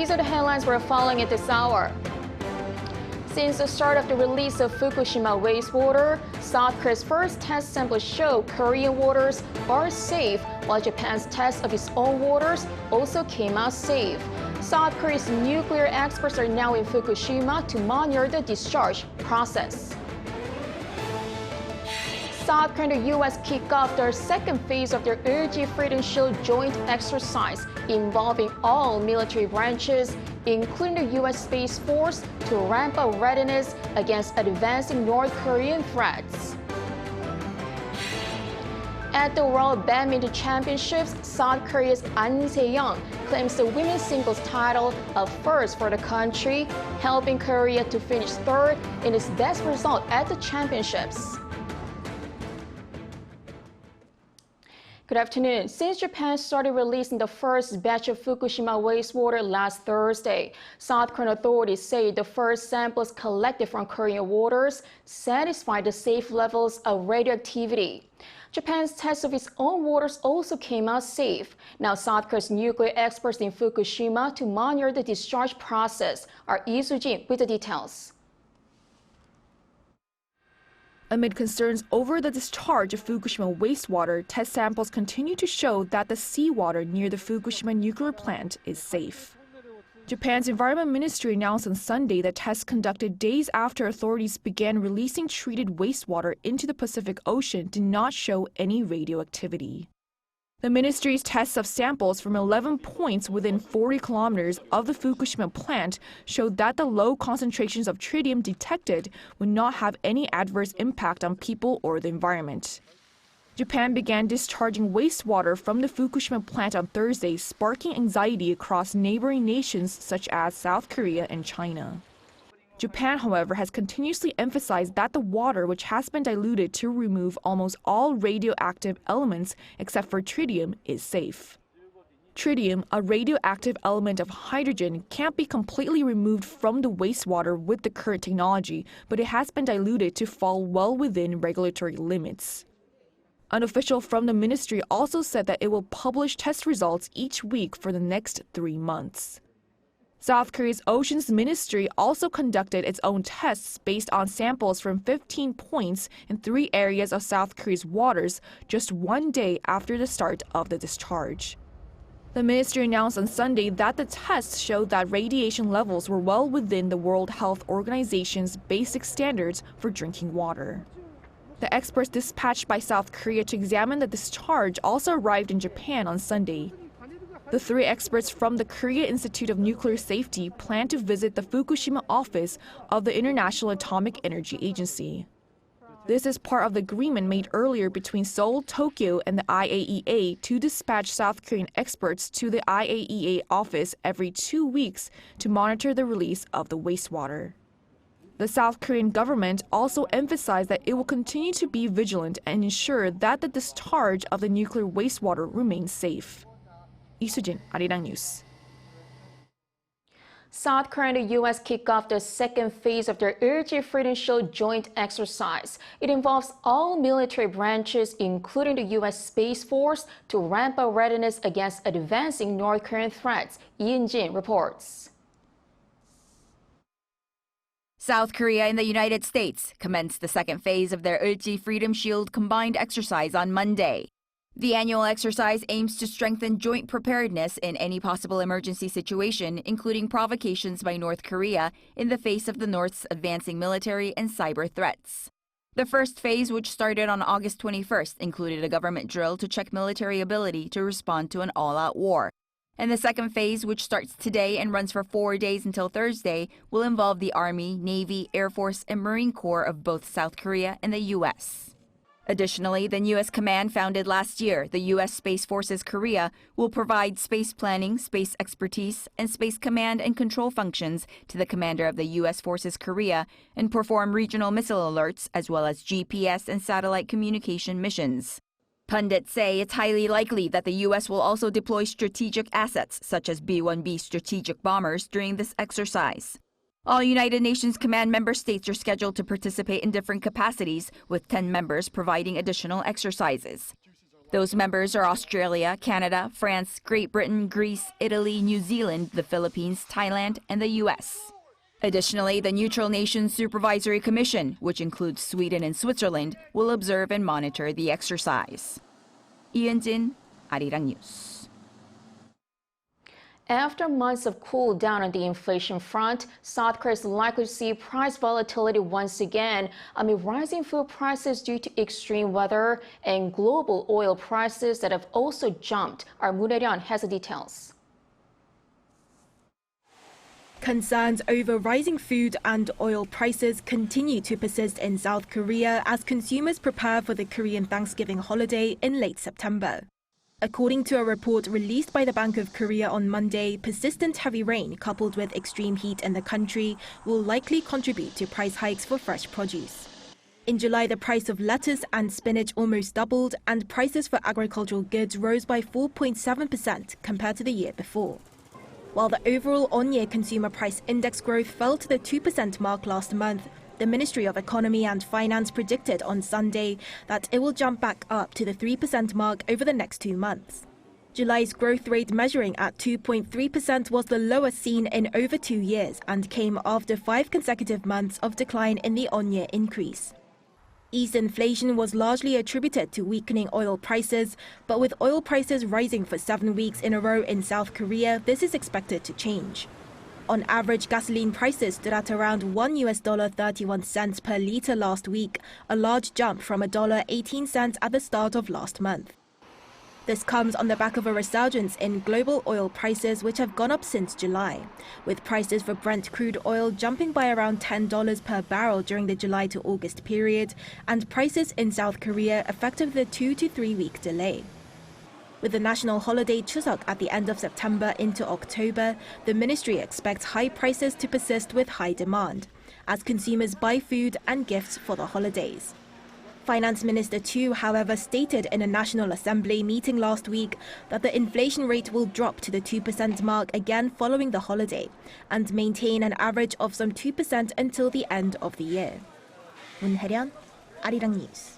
These are the headlines we're following at this hour. Since the start of the release of Fukushima wastewater, South Korea's first test samples show Korean waters are safe, while Japan's test of its own waters also came out safe. South Korea's nuclear experts are now in Fukushima to monitor the discharge process. South Korea and the U.S. kick off their second phase of their Ulchi Freedom Shield joint exercise involving all military branches, including the U.S. Space Force, to ramp up readiness against advancing North Korean threats. At the World Badminton Championships, South Korea's An Se-young claims the women's singles title, a first for the country, helping Korea to finish third in its best result at the championships. Good afternoon. Since Japan started releasing the first batch of Fukushima wastewater last Thursday, South Korean authorities say the first samples collected from Korean waters satisfy the safe levels of radioactivity. Japan's test of its own waters also came out safe. Now South Korea's nuclear experts in Fukushima to monitor the discharge process. Our Lee Soo-jin with the details. Amid concerns over the discharge of Fukushima wastewater, test samples continue to show that the seawater near the Fukushima nuclear plant is safe. Japan's Environment Ministry announced on Sunday that tests conducted days after authorities began releasing treated wastewater into the Pacific Ocean did not show any radioactivity. The ministry's tests of samples from 11 points within 40 kilometers of the Fukushima plant showed that the low concentrations of tritium detected would not have any adverse impact on people or the environment. Japan began discharging wastewater from the Fukushima plant on Thursday, sparking anxiety across neighboring nations such as South Korea and China. Japan, however, has continuously emphasized that the water, which has been diluted to remove almost all radioactive elements except for tritium, is safe. Tritium, a radioactive element of hydrogen, can't be completely removed from the wastewater with the current technology, but it has been diluted to fall well within regulatory limits. An official from the ministry also said that it will publish test results each week for the next 3 months. South Korea's Oceans Ministry also conducted its own tests based on samples from 15 points in 3 areas of South Korea's waters just 1 day after the start of the discharge. The ministry announced on Sunday that the tests showed that radiation levels were well within the World Health Organization's basic standards for drinking water. The experts dispatched by South Korea to examine the discharge also arrived in Japan on Sunday. The 3 experts from the Korea Institute of Nuclear Safety plan to visit the Fukushima office of the International Atomic Energy Agency. This is part of the agreement made earlier between Seoul, Tokyo, and the IAEA to dispatch South Korean experts to the IAEA office every 2 weeks to monitor the release of the wastewater. The South Korean government also emphasized that it will continue to be vigilant and ensure that the discharge of the nuclear wastewater remains safe. Lee Soo-jin, Arirang News. South Korea and the U.S. kick off the second phase of their Ulchi Freedom Shield joint exercise. It involves all military branches, including the U.S. Space Force, to ramp up readiness against advancing North Korean threats. Lee Jin reports. South Korea and the United States commenced the second phase of their Ulchi Freedom Shield combined exercise on Monday. The annual exercise aims to strengthen joint preparedness in any possible emergency situation, including provocations by North Korea in the face of the North's advancing military and cyber threats. The first phase, which started on August 21st, included a government drill to check military ability to respond to an all-out war. And the second phase, which starts today and runs for 4 days until Thursday, will involve the Army, Navy, Air Force, and Marine Corps of both South Korea and the U.S. Additionally, the U.S. command founded last year, the U.S. Space Forces Korea, will provide space planning, space expertise, and space command and control functions to the commander of the U.S. Forces Korea and perform regional missile alerts as well as GPS and satellite communication missions. Pundits say it's highly likely that the U.S. will also deploy strategic assets such as B-1B strategic bombers during this exercise. All United Nations Command member states are scheduled to participate in different capacities, with 10 members providing additional exercises. Those members are Australia, Canada, France, Great Britain, Greece, Italy, New Zealand, the Philippines, Thailand, and the U.S. Additionally, the Neutral Nations Supervisory Commission, which includes Sweden and Switzerland, will observe and monitor the exercise. Ian-jin, Arirang News. After months of cool down on the inflation front, South Korea is likely to see price volatility once again amid rising food prices due to extreme weather and global oil prices that have also jumped. Our Moon Hae-ryun has the details. Concerns over rising food and oil prices continue to persist in South Korea as consumers prepare for the Korean Thanksgiving holiday in late September. According to a report released by the Bank of Korea on Monday, persistent heavy rain coupled with extreme heat in the country will likely contribute to price hikes for fresh produce. In July, the price of lettuce and spinach almost doubled, and prices for agricultural goods rose by 4.7% compared to the year before. While the overall on-year consumer price index growth fell to the 2% mark last month, the Ministry of Economy and Finance predicted on Sunday that it will jump back up to the 3% mark over the next 2 months. July's growth rate, measuring at 2.3%, was the lowest seen in over 2 years and came after 5 consecutive months of decline in the on-year increase. Eased inflation was largely attributed to weakening oil prices, but with oil prices rising for 7 weeks in a row in South Korea, this is expected to change. On average, gasoline prices stood at around $1.31 per litre last week, a large jump from $1.18 at the start of last month. This comes on the back of a resurgence in global oil prices, which have gone up since July, with prices for Brent crude oil jumping by around $10 per barrel during the July to August period, and prices in South Korea affected the 2 to 3 week delay. With the national holiday Chuseok at the end of September into October, the ministry expects high prices to persist with high demand, as consumers buy food and gifts for the holidays. Finance Minister Chu, however, stated in a National Assembly meeting last week that the inflation rate will drop to the 2% mark again following the holiday, and maintain an average of some 2% until the end of the year. Moon Hae-ryun, Arirang News.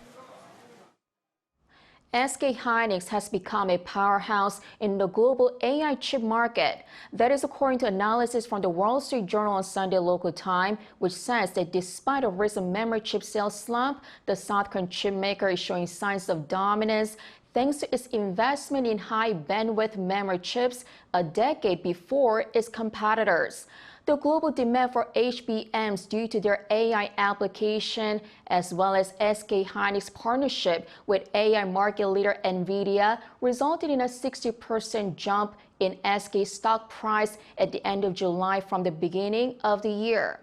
SK hynix has become a powerhouse in the global AI chip market. That is according to analysis from the Wall Street Journal on Sunday local time, which says that despite a recent memory chip sales slump, the South Korean chip maker is showing signs of dominance thanks to its investment in high-bandwidth memory chips a decade before its competitors. The global demand for HBMs due to their AI application, as well as SK hynix partnership with AI market leader NVIDIA, resulted in a 60% jump in SK stock price at the end of July from the beginning of the year.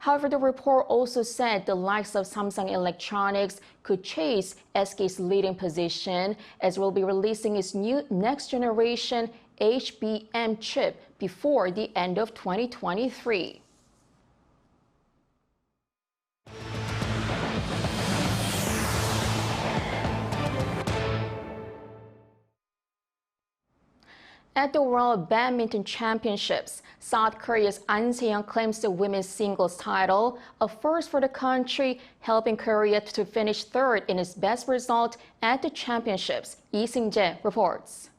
However, the report also said the likes of Samsung Electronics could chase SK's leading position, as it will be releasing its new next-generation HBM chip before the end of 2023. At the World Badminton Championships, South Korea's An Se-young claims the women's singles title, a first for the country, helping Korea to finish third in its best result at the championships. Lee Seung-jae reports.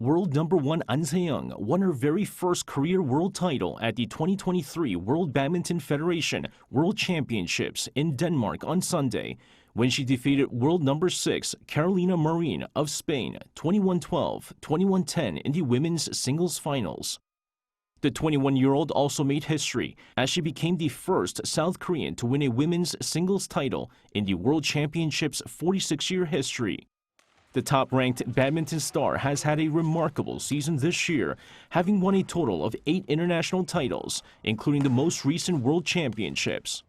World number 1 An Se-young won her very first career world title at the 2023 World Badminton Federation World Championships in Denmark on Sunday, when she defeated world number 6 Carolina Marin of Spain 21-12, 21-10 in the women's singles finals. The 21-year-old also made history as she became the first South Korean to win a women's singles title in the World Championships' 46-year history. The top-ranked badminton star has had a remarkable season this year, having won a total of 8 international titles, including the most recent World Championships.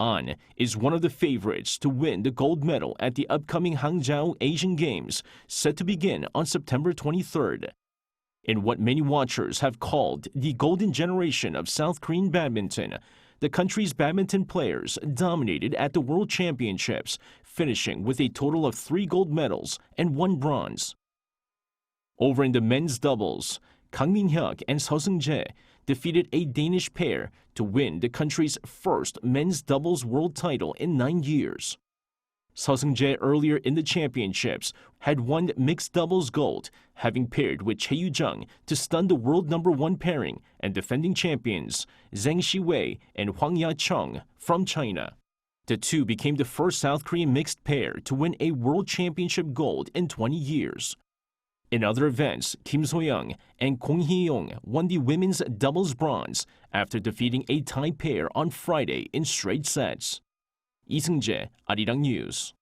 An is one of the favorites to win the gold medal at the upcoming Hangzhou Asian Games, set to begin on September 23rd. In what many watchers have called the golden generation of South Korean badminton, the country's badminton players dominated at the World Championships, finishing with a total of 3 gold medals and 1 bronze. Over in the men's doubles, Kang Min-hyuk and Seo Seung-jae defeated a Danish pair to win the country's first men's doubles world title in 9 years. Seo Seung-jae earlier in the championships had won mixed doubles gold, having paired with Chae Yu-jung to stun the world #1 pairing and defending champions Zheng Shiwei and Hwang Ya-chung from China. The two became the first South Korean mixed pair to win a world championship gold in 20 years. In other events, Kim So-young and Kong Hee-young won the women's doubles bronze after defeating a tie pair on Friday in straight sets. Lee Seung-jae, Arirang News.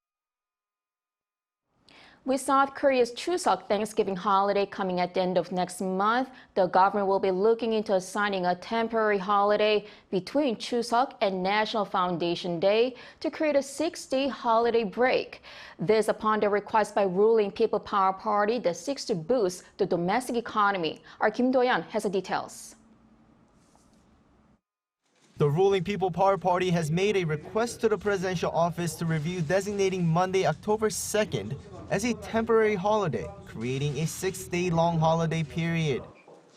With South Korea's Chuseok Thanksgiving holiday coming at the end of next month, the government will be looking into assigning a temporary holiday between Chuseok and National Foundation Day to create a 6-day holiday break. This upon the request by ruling People Power Party that seeks to boost the domestic economy. Our Kim Do-yeon has the details. The ruling People Power Party has made a request to the presidential office to review designating Monday, October 2nd as a temporary holiday, creating a 6-day long holiday period.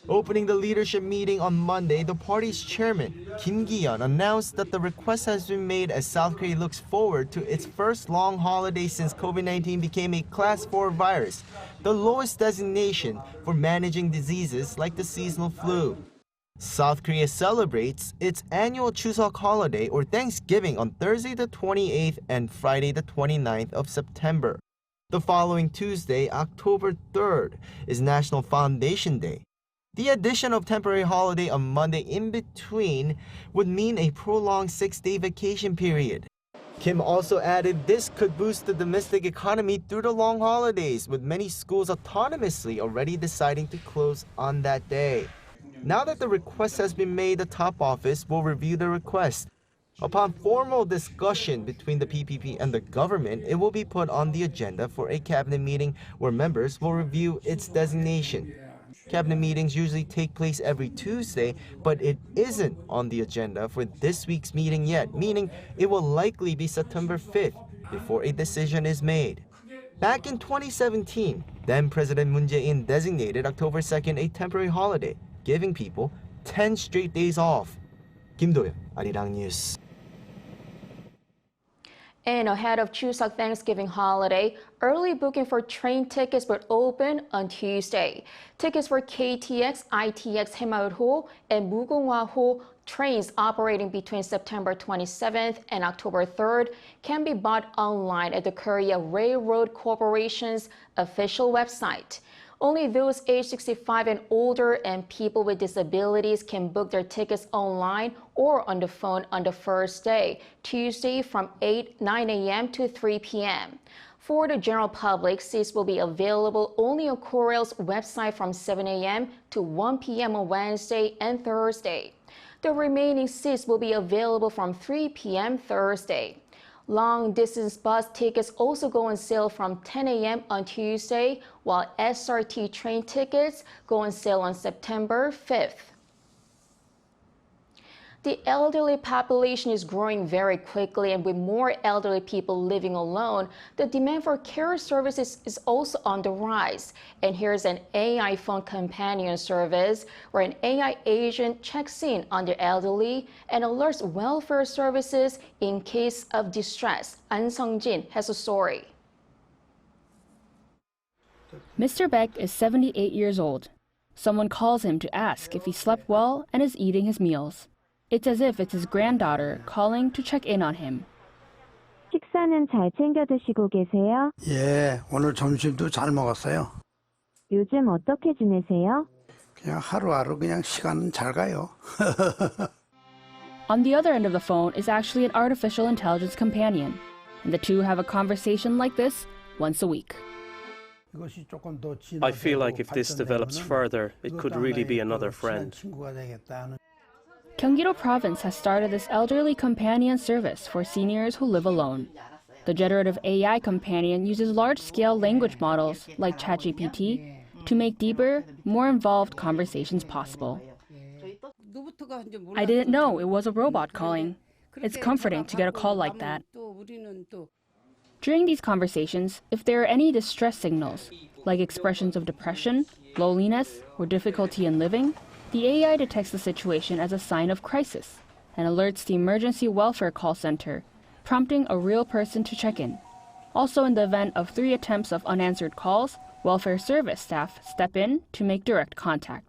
Opening the leadership meeting on Monday, the party's chairman, Kim Gi-yeon, announced that the request has been made as South Korea looks forward to its first long holiday since COVID-19 became a Class 4 virus, the lowest designation for managing diseases like the seasonal flu. South Korea celebrates its annual Chuseok holiday or Thanksgiving on Thursday the 28th and Friday the 29th of September. The following Tuesday, October 3rd, is National Foundation Day. The addition of temporary holiday on Monday in between would mean a prolonged 6-day vacation period. Kim also added this could boost the domestic economy through the long holidays, with many schools autonomously already deciding to close on that day. Now that the request has been made, the top office will review the request. Upon formal discussion between the PPP and the government, it will be put on the agenda for a cabinet meeting where members will review its designation. Cabinet meetings usually take place every Tuesday, but it isn't on the agenda for this week's meeting yet, meaning it will likely be September 5th before a decision is made. Back in 2017, then President Moon Jae-in designated October 2nd a temporary holiday, giving people 10 straight days off. Kim Do-yeon, Arirang News. And ahead of Chuseok Thanksgiving holiday, early booking for train tickets will open on Tuesday. Tickets for KTX, ITX Haemaul-ho and Mugunghwa-ho trains operating between September 27th and October 3rd can be bought online at the Korea Railroad Corporation's official website. Only those age 65 and older and people with disabilities can book their tickets online or on the phone on the first day, Tuesday from 9 a.m. to 3 p.m. For the general public, seats will be available only on KORAIL's website from 7 a.m. to 1 p.m. on Wednesday and Thursday. The remaining seats will be available from 3 p.m. Thursday. Long-distance bus tickets also go on sale from 10 a.m. on Tuesday, while SRT train tickets go on sale on September 5th. The elderly population is growing very quickly, and with more elderly people living alone, the demand for care services is also on the rise. And here's an AI phone companion service where an AI agent checks in on the elderly and alerts welfare services in case of distress. An Sung-jin has a story. Mr. Beck is 78 years old. Someone calls him to ask if he slept well and is eating his meals. It's as if it's his granddaughter calling to check in on him. 식사는 잘 챙겨 드시고 계세요? 예, 오늘 점심도 잘 먹었어요. 요즘 어떻게 지내세요? 그냥 하루하루 그냥 시간은 잘 가요. On the other end of the phone is actually an artificial intelligence companion, and the two have a conversation like this once a week. I feel like if this develops further, it could really be another friend. Gyeonggi-do Province has started this elderly companion service for seniors who live alone. The generative AI companion uses large-scale language models like ChatGPT to make deeper, more involved conversations possible. I didn't know it was a robot calling. It's comforting to get a call like that. During these conversations, if there are any distress signals, like expressions of depression, loneliness, or difficulty in living, the AI detects the situation as a sign of crisis and alerts the Emergency Welfare Call Center, prompting a real person to check in. Also, in the event of 3 attempts of unanswered calls, welfare service staff step in to make direct contact.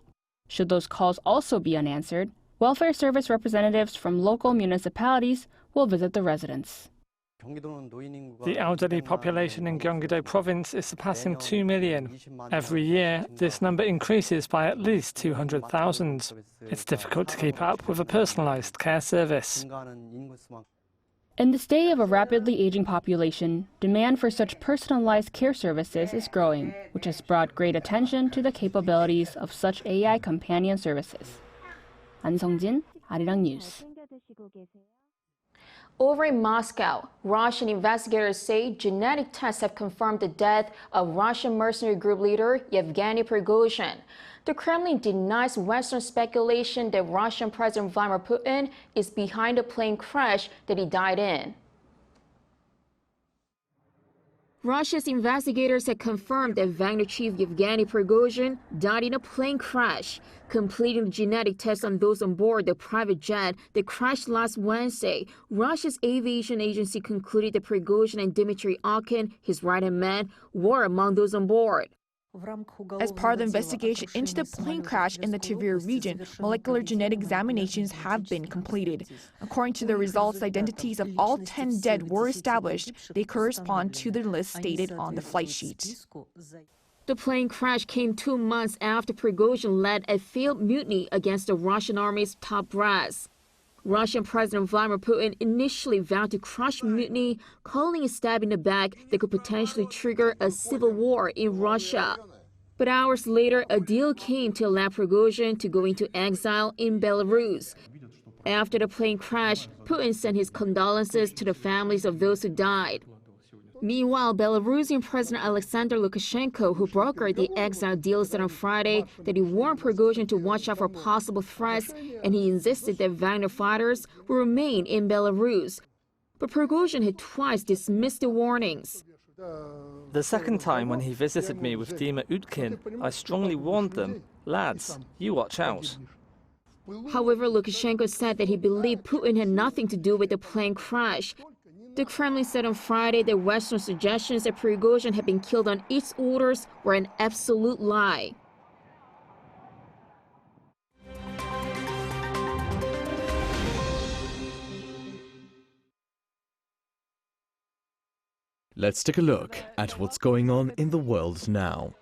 Should those calls also be unanswered, welfare service representatives from local municipalities will visit the residents. The elderly population in Gyeonggi-do province is surpassing 2 million. Every year, this number increases by at least 200,000. It's difficult to keep up with a personalized care service. In this day of a rapidly aging population, demand for such personalized care services is growing, which has brought great attention to the capabilities of such AI companion services. An Sung-jin, Arirang News. Over in Moscow, Russian investigators say genetic tests have confirmed the death of Russian mercenary group leader Yevgeny Prigozhin. The Kremlin denies Western speculation that Russian President Vladimir Putin is behind the plane crash that he died in. Russia's investigators have confirmed that Wagner chief Yevgeny Prigozhin died in a plane crash, completing the genetic tests on those on board the private jet that crashed last Wednesday. Russia's aviation agency concluded that Prigozhin and Dmitry Okhin, his right-hand man, were among those on board. As part of the investigation into the plane crash in the Tver region, molecular genetic examinations have been completed. According to the results, the identities of all 10 dead were established. They correspond to the list stated on the flight sheet. The plane crash came 2 months after Prigozhin led a failed mutiny against the Russian army's top brass. Russian President Vladimir Putin initially vowed to crush mutiny, calling a stab in the back that could potentially trigger a civil war in Russia. But hours later, a deal came to allow Prigozhin to go into exile in Belarus. After the plane crash, Putin sent his condolences to the families of those who died. Meanwhile, Belarusian President Alexander Lukashenko, who brokered the exile deal, said on Friday that he warned Prigozhin to watch out for possible threats, and he insisted that Wagner fighters will remain in Belarus. But Prigozhin had twice dismissed the warnings. The second time when he visited me with Dima Utkin, I strongly warned them, lads, you watch out. However, Lukashenko said that he believed Putin had nothing to do with the plane crash. The Kremlin said on Friday that Western suggestions that Prigozhin had been killed on its orders were an absolute lie. Let's take a look at what's going on in the world now.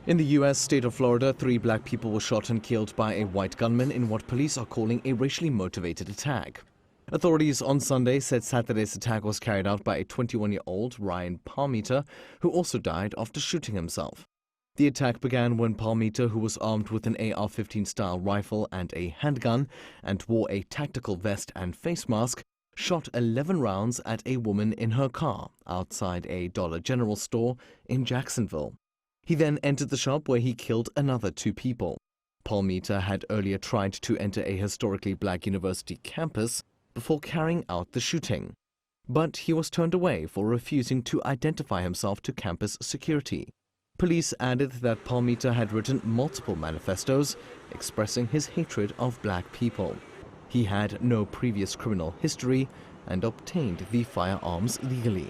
In the U.S. state of Florida, 3 black people were shot and killed by a white gunman in what police are calling a racially motivated attack. Authorities on Sunday said Saturday's attack was carried out by a 21-year-old Ryan Palmiter, who also died after shooting himself. The attack began when Palmiter, who was armed with an AR-15 style rifle and a handgun and wore a tactical vest and face mask, shot 11 rounds at a woman in her car outside a Dollar General store in Jacksonville. He then entered the shop where he killed another 2 people. Palmiter had earlier tried to enter a historically black university campus before carrying out the shooting, but he was turned away for refusing to identify himself to campus security. Police added that Palmiter had written multiple manifestos expressing his hatred of black people. He had no previous criminal history and obtained the firearms legally.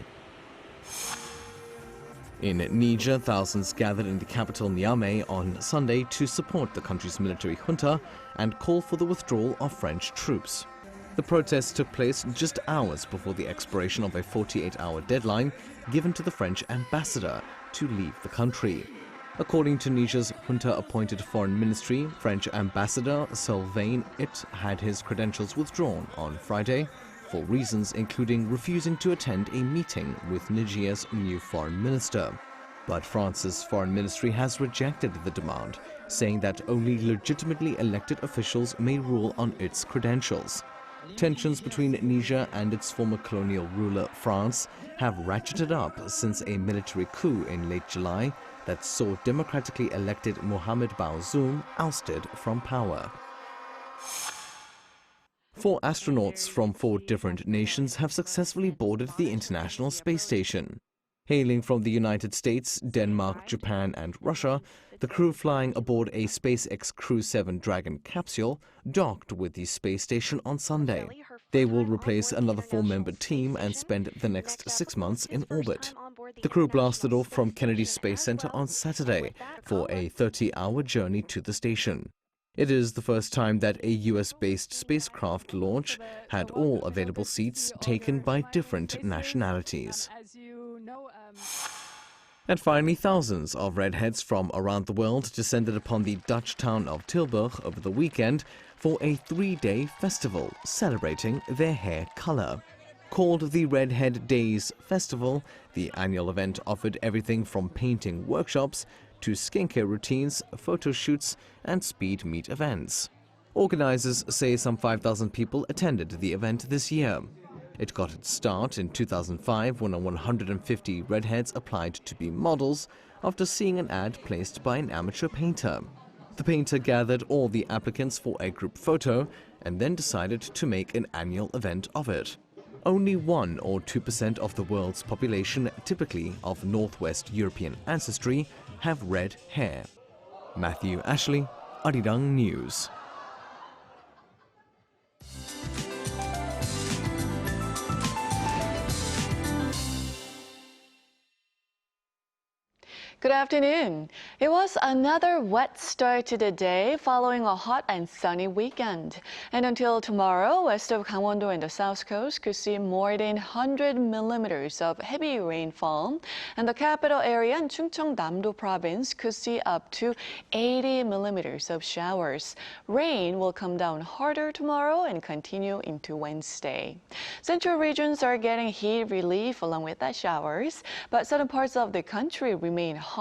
In Niger, thousands gathered in the capital Niamey on Sunday to support the country's military junta and call for the withdrawal of French troops. The protests took place just hours before the expiration of a 48-hour deadline given to the French ambassador to leave the country. According to Niger's junta-appointed foreign ministry, French ambassador Sylvain It had his credentials withdrawn on Friday for reasons including refusing to attend a meeting with Niger's new foreign minister. But France's foreign ministry has rejected the demand, saying that only legitimately elected officials may rule on its credentials. Tensions between Niger and its former colonial ruler France have ratcheted up since a military coup in late July that saw democratically elected Mohamed Bazoum ousted from power. 4 astronauts from 4 different nations have successfully boarded the International Space Station. Hailing from the United States, Denmark, Japan and Russia, the crew flying aboard a SpaceX Crew 7 Dragon capsule docked with the space station on Sunday. They will replace another 4-member team and spend the next 6 months in orbit. The crew blasted off from Kennedy Space Center on Saturday for a 30-hour journey to the station. It is the first time that a US-based spacecraft launch had all available seats taken by different nationalities. And finally, thousands of redheads from around the world descended upon the Dutch town of Tilburg over the weekend for a 3-day festival celebrating their hair color. Called the Redhead Days Festival, the annual event offered everything from painting workshops to skincare routines, photo shoots, and speed meet events. Organizers say some 5,000 people attended the event this year. It got its start in 2005 when 150 redheads applied to be models after seeing an ad placed by an amateur painter. The painter gathered all the applicants for a group photo and then decided to make an annual event of it. Only 1 or 2% of the world's population, typically of Northwest European ancestry, have red hair. Matthew Ashley, Arirang News. Good afternoon. It was another wet start to the day following a hot and sunny weekend. And until tomorrow, west of Gangwon-do and the south coast could see more than 100 millimeters of heavy rainfall. And the capital area in Chungcheong-namdo province could see up to 80 millimeters of showers. Rain will come down harder tomorrow and continue into Wednesday. Central regions are getting heat relief along with the showers, but southern parts of the country remain hot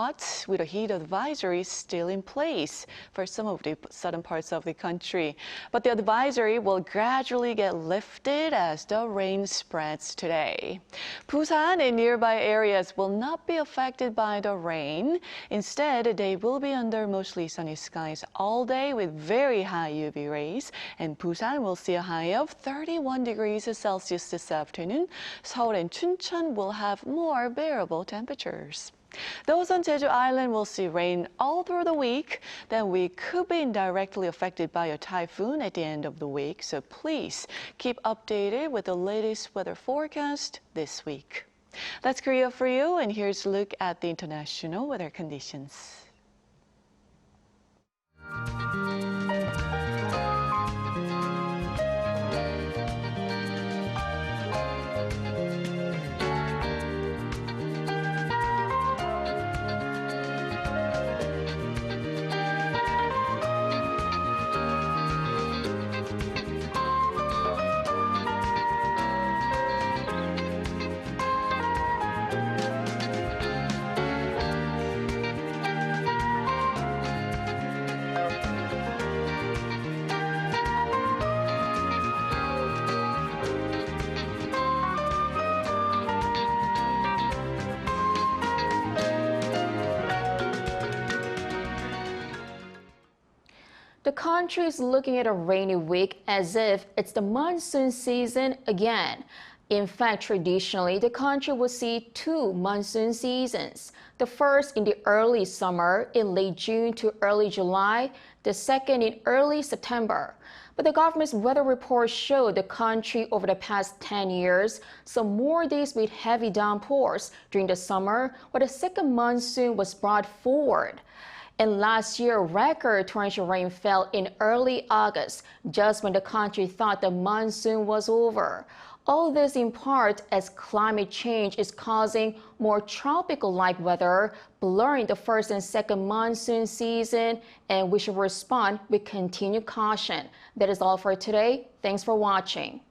with a heat advisory still in place for some of the southern parts of the country. But the advisory will gradually get lifted as the rain spreads today. Busan and nearby areas will not be affected by the rain. Instead, they will be under mostly sunny skies all day with very high UV rays. And Busan will see a high of 31 degrees Celsius this afternoon. Seoul and Chuncheon will have more bearable temperatures. Those on Jeju Island will see rain all through the week. Then we could be indirectly affected by a typhoon at the end of the week. So please keep updated with the latest weather forecast this week. That's Korea for you, and here's a look at the international weather conditions. The country is looking at a rainy week as if it's the monsoon season again. In fact, traditionally, the country will see 2 monsoon seasons. The first in the early summer in late June to early July, the second in early September. But the government's weather report showed the country over the past 10 years saw more days with heavy downpours during the summer, while the second monsoon was brought forward. And last year, record torrential rain fell in early August, just when the country thought the monsoon was over. All this in part as climate change is causing more tropical-like weather, blurring the first and second monsoon season, and we should respond with continued caution. That is all for today. Thanks for watching.